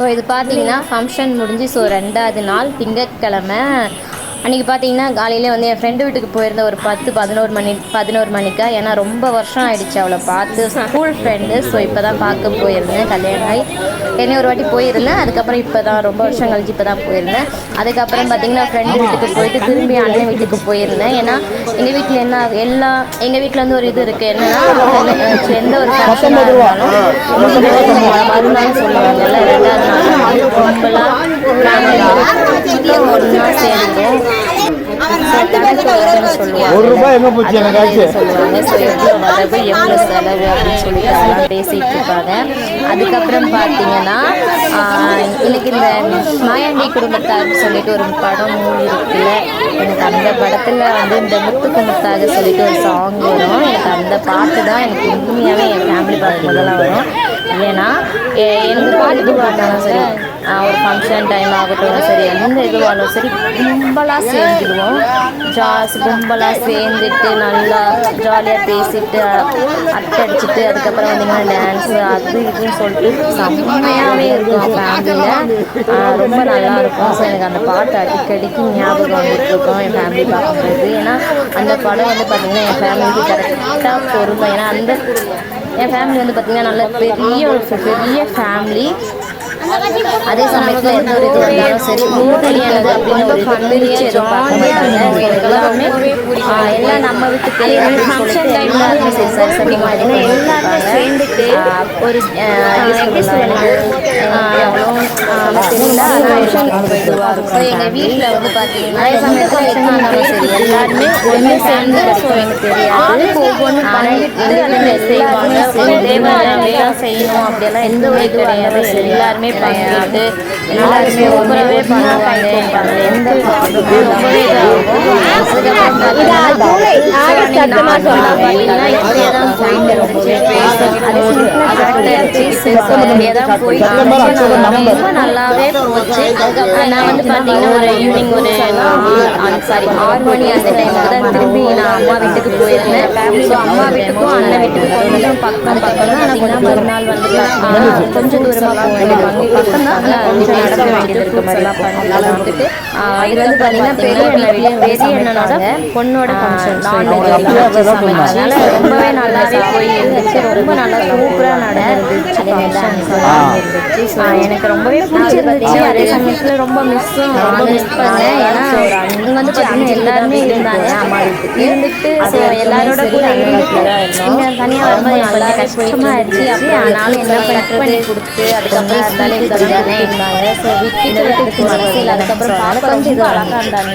So இது பார்த்தீங்கன்னா function முடிஞ்சு ஸோ 2வது நாள் திங்கட்கிழமை அன்றைக்கி பார்த்தீங்கன்னா காலையிலே வந்து என் ஃப்ரெண்டு வீட்டுக்கு போயிருந்தேன் ஒரு 11 மணிக்கா. ஏன்னா ரொம்ப வருஷம் ஆகிடுச்சு அவளை பார்த்து, ஸ்கூல் ஃப்ரெண்டு. ஸோ இப்போ தான் பார்க்க போயிருந்தேன், கல்யாணம் ஆகி என்னை ஒரு வாட்டி போயிருந்தேன். அதுக்கப்புறம் இப்போ தான் ரொம்ப வருஷம் கழிச்சு இப்போ தான் போயிருந்தேன். அதுக்கப்புறம் பார்த்திங்கன்னா ஃப்ரெண்டு வீட்டுக்கு போயிட்டு திரும்பி அண்ணன் வீட்டுக்கு போயிருந்தேன். ஏன்னா எங்கள் வீட்டில் எங்கள் வீட்டில் வந்து ஒரு இது இருக்குது, என்னென்னா எந்த ஒரு ஃபங்க்ஷனாக இருந்தாலும் மறுநாள் சொல்லுவாங்கல்ல, 2வது நாள் கும்பலாக ஒன்றா சேர்ந்தோம் சொல்லுவாங்க. ஸோ எவ்வளோ வரவு எவ்வளோ செலவு அப்படின்னு சொல்லிட்டு அதெல்லாம் பேசிகிட்டு இருப்பாங்க. அதுக்கப்புறம் பார்த்தீங்கன்னா எனக்கு இந்த மாயாண்டி குடும்பத்தார்னு சொல்லிட்டு ஒரு படம் மூவி இருக்குல்ல, எனக்கு அந்த படத்தில் வந்து இந்த முத்துக்கு முத்தாக சொல்லிட்டு ஒரு சாங் வரும். எனக்கு அந்த பாட்டு தான் எனக்கு உண்மையாகவே என் ஃபேமிலி பார்க்கும்போதெல்லாம் வரும். ஏன்னா எந்த பாட்டுக்கு பார்த்தாலும் சரி, ஒரு ஃபங்க்ஷன் டைம் ஆகட்டும் சரி, எந்த இதுவாலும் சரி, கும்பலாக சேர்ந்துடுவோம். கும்பலாக சேர்ந்துட்டு நல்லா ஜாலியாக பேசிட்டு அடிச்சுட்டு அதுக்கப்புறம் வந்தீங்கன்னா டான்ஸு அது இதுன்னு சொல்லிட்டு செம்மையாகவே இருக்கும் ஃபேமிலியில். ரொம்ப நல்லாயிருக்கும். ஸோ எனக்கு அந்த பாட்டு அடிக்கடிக்கு ஞாபகம் வந்துட்டு இருக்கும் என் ஃபேமிலி பார்க்கும்போது. ஏன்னா அந்த படம் வந்து பார்த்திங்கன்னா என் ஃபேமிலிக்கு கரெக்டாக பொருந்தும். ஏன்னா என் ஃபேமிலி வந்து பார்த்திங்கன்னா நல்ல பெரிய ஃபேமிலி. அதே சமயத்தில் எந்த ஒரு இது வந்தாலும் சரி கல்யாணம் அப்படின்னு ஒரு பிரிச்சு எதுவும் பார்க்க மாட்டாங்க. எல்லாமே எல்லாம் நம்ம வீட்டு தேவை ஃபங்க்ஷன் டைமில் சரி சரி சரி மாதிரி எல்லாருமே சேர்ந்துட்டு ஒரு எப்படி சொல்லுவாங்க போயிடுவாங்க. ஸோ எங்கள் வீட்டில் வந்து பார்த்தீங்கன்னா அதே சமயத்தில் எதுனாலும் சரி எல்லாருமே ஒன்று சேர்ந்து எனக்கு தெரியாது, ஒவ்வொன்று பண்ணிட்டு எல்லாருமே செய்வாங்க. தேவையான செய்யணும் அப்படியெல்லாம் எந்த ஒரு இது கிடையாது. எல்லாருமே பண்ணிட்டு எல்லாருமே ரொம்பவே பண்ணுவாங்க. எந்த ரொம்பவே ரொம்ப நல்லாவே போச்சு. நான் வந்து பார்த்தீங்கன்னா ஒரு ஈவினிங் ஒரு 6 மணி அந்த டைமுக்கு தான் திரும்பி நான் அம்மா வீட்டுக்கு போயிருந்தேன். ஸோ அம்மா வீட்டுக்கும் அண்ணன் வீட்டுக்கும் கொஞ்சம் பக்கம் தான். ஆனால் மறுநாள் வந்து கொஞ்சம் தூரமாக போயிருவாங்க. பக்கம் தான், கொஞ்சம் நடக்க வேண்டியது இருக்க மாதிரிலாம் பண்ணிட்டு இது வந்து பார்த்தீங்கன்னா பெரிய அண்ணனோட பொண்ணோட ஃபங்க்ஷன் அதனால ரொம்பவே நல்லாவே போய் இருந்துச்சு. ரொம்ப நல்லா சூப்பராக நடந்துச்சு. எனக்கு ரொம்பவே பிடிச்சிருந்துச்சு. அதே சமயத்தில் ரொம்ப மிஸ் பண்ணேன். ஏன்னா இங்கே வந்து பார்த்தீங்கன்னா எல்லாருமே இருந்தாங்க அம்மா வீட்டுக்கு இருந்துட்டு. ஸோ எல்லாரோட கூட இங்கே தனியாக வரும்போது நல்லா கஷ்டமாக ஆயிடுச்சு. ஆனாலும் என்ன பண்ணுறது கொடுத்துட்டு அதுக்கப்புறம் இருந்தாங்க. ஸோ விட்டுட்டு மனசில் அதுக்கப்புறம் பார்க்க கொஞ்சம் இது அழகாக இருந்தாங்க.